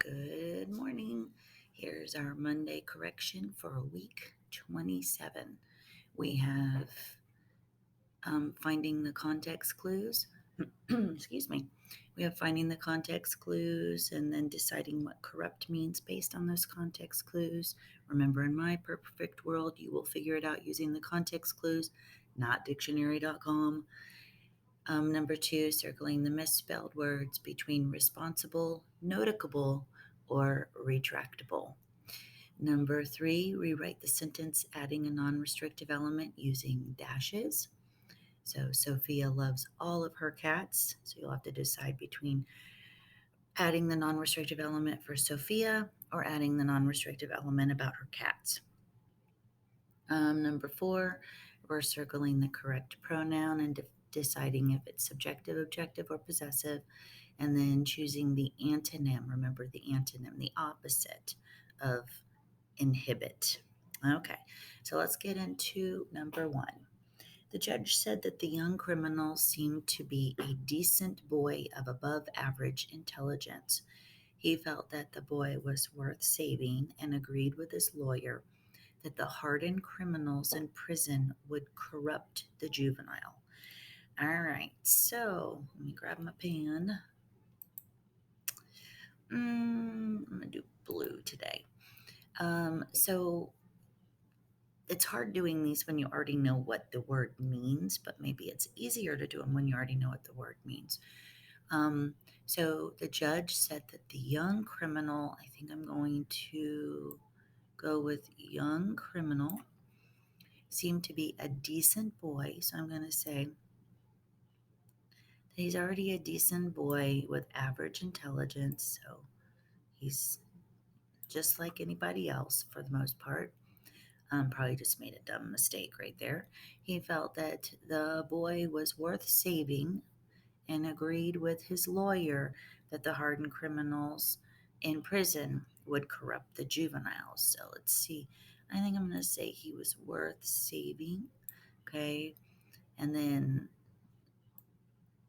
Good morning. Here's our Monday correction for week 27. We have finding the context clues. Excuse me. We have finding the context clues and then deciding what corrupt means based on those context clues. Remember, in my perfect world, you will figure it out using the context clues, not dictionary.com. Number 2, circling the misspelled words between responsible, noticeable, or retractable. Number 3, rewrite the sentence adding a non-restrictive element using dashes. So Sophia loves all of her cats. So you'll have to decide between adding the non-restrictive element for Sophia or adding the non-restrictive element about her cats. Number 4, we're circling the correct pronoun and deciding if it's subjective, objective, or possessive, and then choosing the antonym. Remember the antonym, the opposite of inhibit. Okay, so let's get into number 1. The judge said that the young criminal seemed to be a decent boy of above average intelligence. He felt that the boy was worth saving and agreed with his lawyer that the hardened criminals in prison would corrupt the juvenile. All right, so let me grab my pen. I'm going to do blue today. So it's hard doing these when you already know what the word means, but maybe it's easier to do them when you already know what the word means. So the judge said that the young criminal, I think I'm going to go with young criminal, seemed to be a decent boy. So I'm going to say that he's already a decent boy with average intelligence. So he's just like anybody else for the most part. Probably just made a dumb mistake right there. He felt that the boy was worth saving and agreed with his lawyer that the hardened criminals in prison would corrupt the juveniles. So let's see. I think I'm going to say he was worth saving. Okay. And then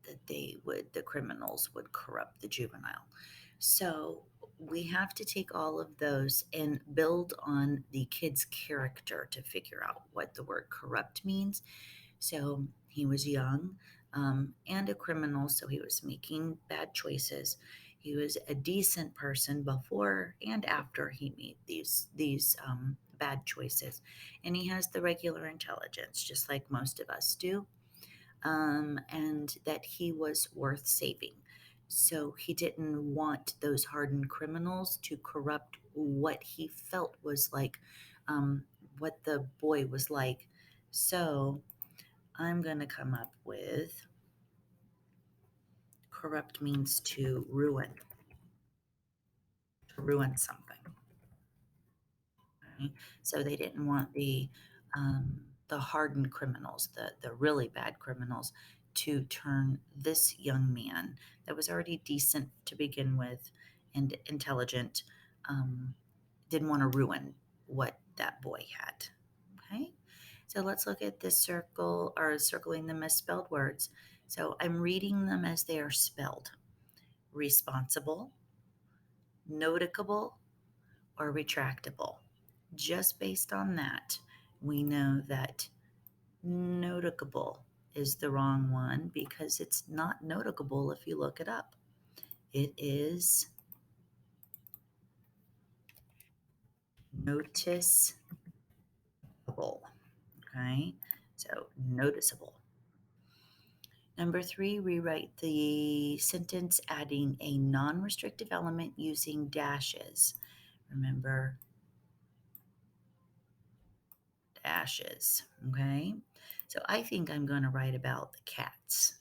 that the criminals would corrupt the juvenile. So we have to take all of those and build on the kid's character to figure out what the word corrupt means. So he was young and a criminal, so he was making bad choices. He was a decent person before and after he made these bad choices, and he has the regular intelligence, just like most of us do, and that he was worth saving. So he didn't want those hardened criminals to corrupt what he felt was like, what the boy was like. So I'm going to come up with corrupt means to ruin something. Okay? So they didn't want the hardened criminals, the really bad criminals, to turn this young man that was already decent to begin with and intelligent, um, didn't want to ruin what that boy had. Okay, so let's look at this circle or circling the misspelled words. So I'm reading them as they are spelled: responsible, noticeable, or retractable. Just based on that, we know that noticeable is the wrong one because it's not noticeable if you look it up. It is noticeable. Okay, so noticeable. Number 3, rewrite the sentence adding a non restrictive element using dashes. Remember, dashes. Okay, so I think I'm going to write about the cats.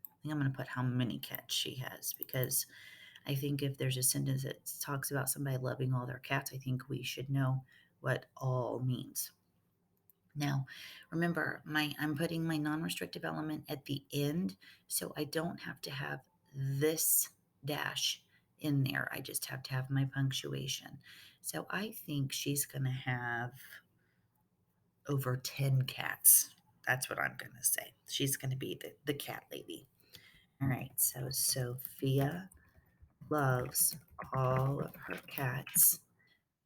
I think I'm going to put how many cats she has because I think if there's a sentence that talks about somebody loving all their cats, I think we should know what all means. Now, remember, I'm putting my non-restrictive element at the end, so I don't have to have this dash in there. I just have to have my punctuation. So I think she's going to have over 10 cats. That's what I'm going to say. She's going to be the cat lady. All right, so Sophia loves all of her cats.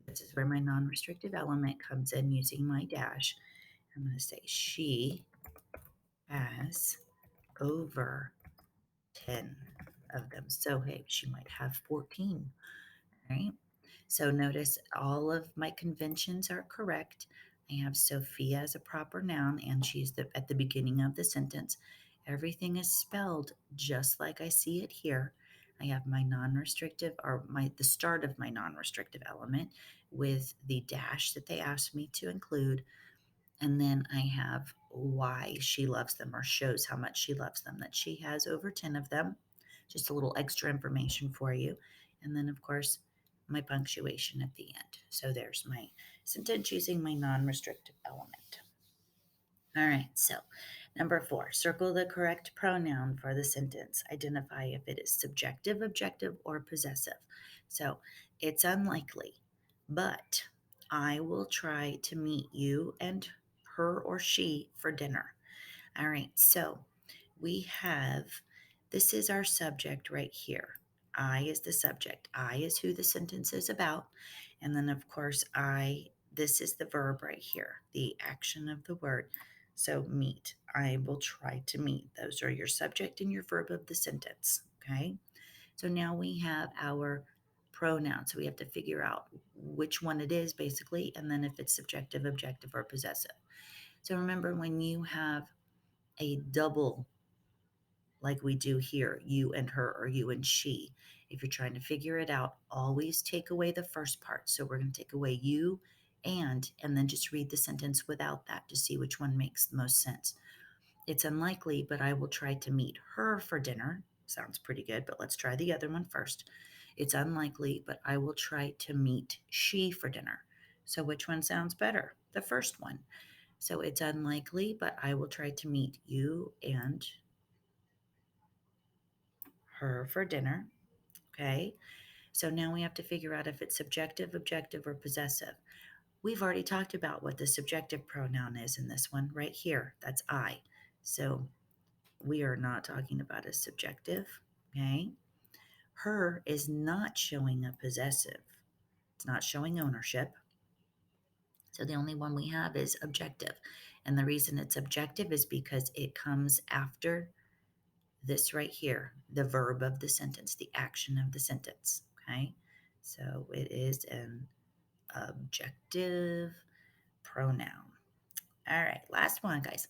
This is where my non-restrictive element comes in using my dash. I'm going to say she has over 10 of them. So, hey, she might have 14, right? So notice all of my conventions are correct. I have Sophia as a proper noun, and she's at the beginning of the sentence. Everything is spelled just like I see it here. I have my non-restrictive, or the start of my non-restrictive element with the dash that they asked me to include, and then I have why she loves them, or shows how much she loves them, that she has over 10 of them. Just a little extra information for you. And then, of course, my punctuation at the end. So there's my sentence using my non restrictive element. All right, so number 4, circle the correct pronoun for the sentence. Identify if it is subjective, objective, or possessive. So it's unlikely, but I will try to meet you and her or she for dinner. All right, so we have this is our subject right here. I is the subject. I is who the sentence is about. And then, of course, this is the verb right here, the action of the word. So, meet. I will try to meet. Those are your subject and your verb of the sentence. Okay. So now we have our pronoun. So we have to figure out which one it is, basically, and then if it's subjective, objective, or possessive. So remember, when you have a double like we do here, you and her or you and she. If you're trying to figure it out, always take away the first part. So we're going to take away you and then just read the sentence without that to see which one makes the most sense. It's unlikely, but I will try to meet her for dinner. Sounds pretty good, but let's try the other one first. It's unlikely, but I will try to meet she for dinner. So which one sounds better? The first one. So it's unlikely, but I will try to meet you and her for dinner. Okay. So now we have to figure out if it's subjective, objective, or possessive. We've already talked about what the subjective pronoun is in this one right here. That's I. So we are not talking about a subjective. Okay. Her is not showing a possessive, it's not showing ownership. So the only one we have is objective. And the reason it's objective is because it comes after this right here, the verb of the sentence, the action of the sentence. Okay. So it is an objective pronoun. All right, last one, guys.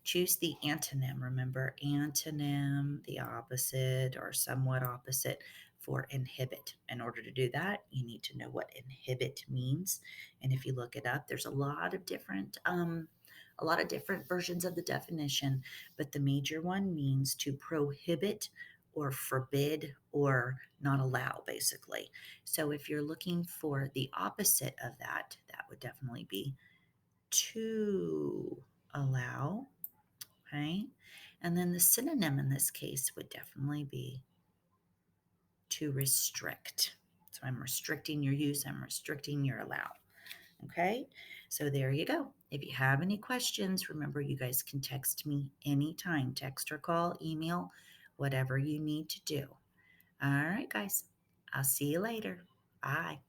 Choose the antonym. Remember, antonym, the opposite or somewhat opposite for inhibit. In order to do that, you need to know what inhibit means. And if you look it up, there's a lot of different versions of the definition, but the major one means to prohibit or forbid or not allow, basically. So if you're looking for the opposite of that, that would definitely be to allow. Okay. And then the synonym in this case would definitely be to restrict. So I'm restricting your use, I'm restricting your allow. Okay. So there you go. If you have any questions, remember you guys can text me anytime, text or call, email, whatever you need to do. All right, guys. I'll see you later. Bye.